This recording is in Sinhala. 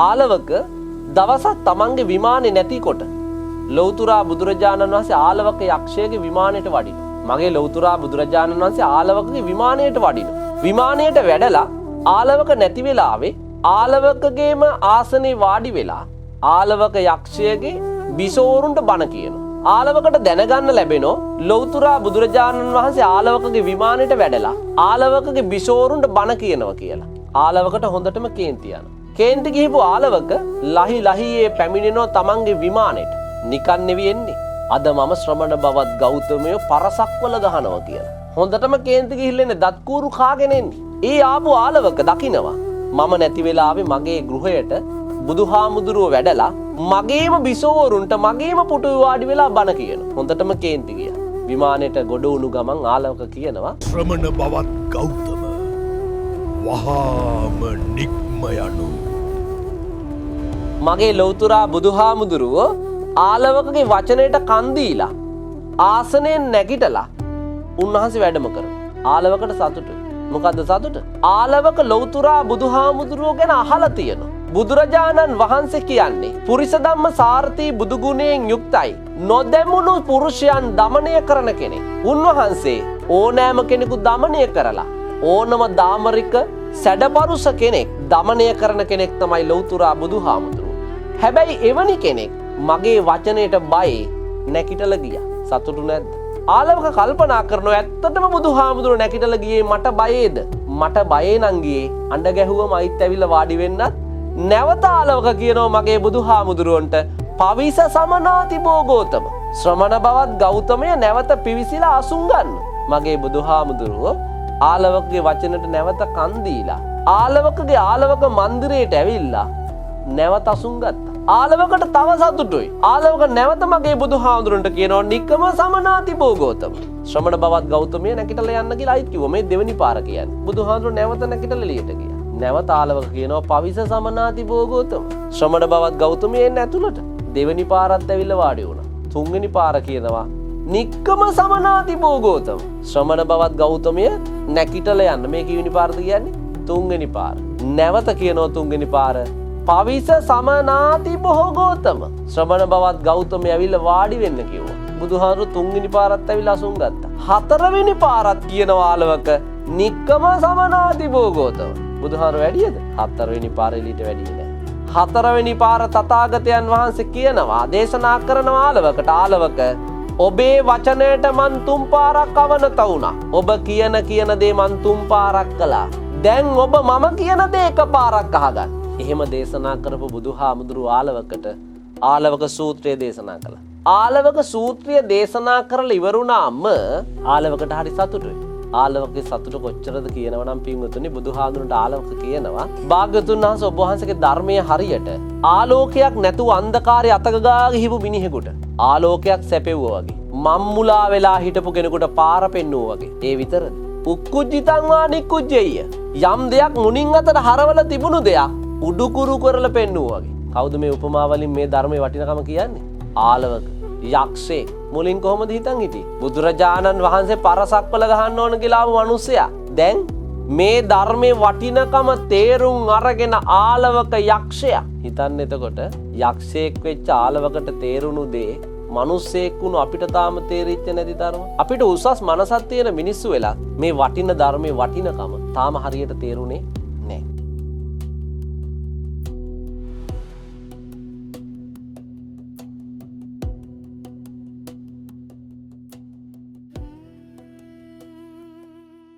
ආලවක දවසක් තමන්ගේ විමානේ නැතිකොට ලෞතුරා බුදුරජාණන් වහන්සේ ආලවක යක්ෂයාගේ විමානයට වඩිනවා. මගේ ලෞතුරා බුදුරජාණන් වහන්සේ ආලවකගේ විමානයට වඩිනවා. විමානයට වැඩලා ආලවක නැති වෙලාවේ ආලවකගේම ආසනේ වාඩි වෙලා ආලවක යක්ෂයාගේ බිසෝරුන්ට බණ කියනවා. ආලවකට දැනගන්න ලැබෙනවා ලෞතුරා බුදුරජාණන් වහන්සේ ආලවකගේ විමානයට වැඩලා ආලවකගේ බිසෝරුන්ට බණ කියනවා කියලා. ආලවකට හොඳටම කේන්ති යනවා. කේන්ති ගිහපු ආලවක ලහි ලහියේ පැමිණෙනවා තමන්ගේ විමානයට. නිකන් නෙවෙයි එන්නේ. අද මම ශ්‍රමණ බවත් ගෞතමයෝ පරසක්වල ගහනවා කියලා. හොඳටම කේන්ති ගිහිල්ලා ඉන්නේ දත් කූරු කාගෙන එන්නේ. ඒ ආපු ආලවක දකිනවා මම නැති වෙලාවේ මගේ ගෘහයට බුදුහාමුදුරුව වැඩලා මගේම බිසෝවරුන්ට මගේම පුටුවේ වාඩි වෙලා බණ කියනවා. හොඳටම කේන්ති ගියා. විමානයට ගොඩ වුණු ගමන් ආලවක කියනවා ශ්‍රමණ බවත් ගෞතම වහාම නික්ම යනු. මගේ ලෞතුරා බුදුහාමුදුරුව ආලවකගේ වචනයට කන් දීලා ආසනයෙන් නැගිටලා උන්වහන්සේ වැඩම කරනවා. ආලවකට සතුටුයි. මොකද්ද සතුට? ආලවක ලෞතුරා බුදුහාමුදුරුව ගැන අහලා තියෙනවා. බුදුරජාණන් වහන්සේ කියන්නේ පුරිස ධම්ම සාරථී බුදු ගුණයෙන් යුක්තයි. නොදැමුණු පුරුෂයන් দমনය කරන කෙනෙක්. උන්වහන්සේ ඕනෑම කෙනෙකු দমনය කරලා ඕනම දාමරික සැඩපරුස කෙනෙක් দমনය කරන කෙනෙක් තමයි ලෞතුරා බුදුහාමුදුරුව. හැබැයි එවැනි කෙනෙක් මගේ වචනයට බයි නැකිටලා ගියා. සතුටු නැද්ද? ආලවක කල්පනා කරනවා ඇත්තටම බුදුහාමුදුරුව නැකිටලා ගියේ මට බයේද? මට බයේ නම් ගියේ අඬ ගැහුවම අයිත් ඇවිල්ලා වාඩි වෙන්නත්. නැවත ආලවක කියනවා මගේ බුදුහාමුදුරුවන්ට පවිස සමනාති බෝගෝතම. ශ්‍රමණ බවත් ගෞතමය නැවත පිවිසිලා අසුන් ගන්න. මගේ බුදුහාමුදුරුව ආලවකගේ වචනට නැවත කන් දීලා ආලවකගේ ආලවක මන්දිරයට ඇවිල්ලා නැවත අසුන් ගත්තා. ආලවකට තව සතුටුයි. ආලවක නැවත මගේ බුදුහාමුදුරන්ට කියනවා නික්කම සමනාති බෝගෝතම. ශ්‍රමණ බවත් ගෞතමය නැගිටලා යන්න කියලා අයිත් කිව්වා. මේ දෙවෙනි පාර කියන්නේ. බුදුහාමුදුර නැවත නැගිටලා එළියට ගියා. නැවත ආලවක කියනවා පවිස සමනාති බෝගෝතම. ශ්‍රමණ බවත් ගෞතමය එන්න ඇතුළට. දෙවෙනි පාරත් ඇවිල්ලා වාඩි වුණා. තුන්වෙනි පාර කියනවා නික්කම සමනාති බෝගෝතම. ශ්‍රමණ බවත් ගෞතමය නැගිටලා යන්න. මේ කීවෙනි පාරද කියන්නේ? තුන්වෙනි පාර. නැවත කියනවා තුන්වෙනි පාර පවිස සමනාති බෝගෝතම. ශ්‍රමණ බවත් ගෞතමය ඇවිල්ලා වාඩි වෙන්න කිව්වා. බුදුහාමුදුරු තුන්වෙනි පාරත් ඇවිල්ලා අසුන් ගත්තා. හතරවෙනි පාරත් කියනවා ආලවක නික්කම සමනාති බෝගෝතම. බුදුහාමුදුරු වැඩියද? හතරවෙනි පාර එළියට වැඩියේ නැහැ. හතරවෙනි පාර තථාගතයන් වහන්සේ කියනවා දේශනා කරනවා ආලවකට ආලවක ඔබේ වචනයට මන් තුන් පාරක් අවනත වුණා. ඔබ කියන දේ මන් තුන් පාරක් කළා. දැන් ඔබ මම කියන දේ එකපාරක් අහගන්න. එහෙම දේශනා කරපු බුදුහාමුදුරුවෝ ආලවකට ආලවක සූත්‍රය දේශනා කළා. ආලවක සූත්‍රය දේශනා කරලා ඉවරුණාම ආලවකට හරි සතුටුයි. ආලවකගේ සතුට කොච්චරද කියනවනම් පින්වතුනි බුදුහාමුදුරන්ට ආලවක කියනවා භාග්‍යවතුන් වහන්සේ ඔබ වහන්සේගේ ධර්මයේ හරියට ආලෝකයක් නැතුව අන්ධකාරයේ අතගා ගිහිපු මිනිහෙකුට ආලෝකයක් සැපෙවුවා වගේ මම්මුලා වෙලා හිටපු කෙනෙකුට පාර පෙන්නුවා වගේ. ඒ විතරද? උක්කුජ්ජිතං වා නික්කුජ්ජෙය්‍ය. යම් දෙයක් මුණින් අතට හරවල තිබුණු දෙයක් උඩුකුරු කරලා පෙන්නුවා වගේ. කවුද මේ උපමාවලින් මේ ධර්මයේ වටිනකම කියන්නේ? ආලවක යක්ෂේ. මුලින් කොහොමද හිතන් හිටියේ? බුදුරජාණන් වහන්සේ පරසක්වල ගහන්න ඕන කියලා ආපු මිනිස්සයා. දැන් මේ ධර්මයේ වටිනකම තේරුම් අරගෙන ආලවක යක්ෂයා. හිතන්න එතකොට යක්ෂයෙක් වෙච්ච ආලවකට තේරුණු දේ මිනිස්සෙක් වුණු අපිට තාම තේරිච්ච නැති තරම. අපිට උසස් මනසක් තියෙන මිනිස්සු වෙලා මේ වටින ධර්මයේ වටිනකම තාම හරියට තේරුනේ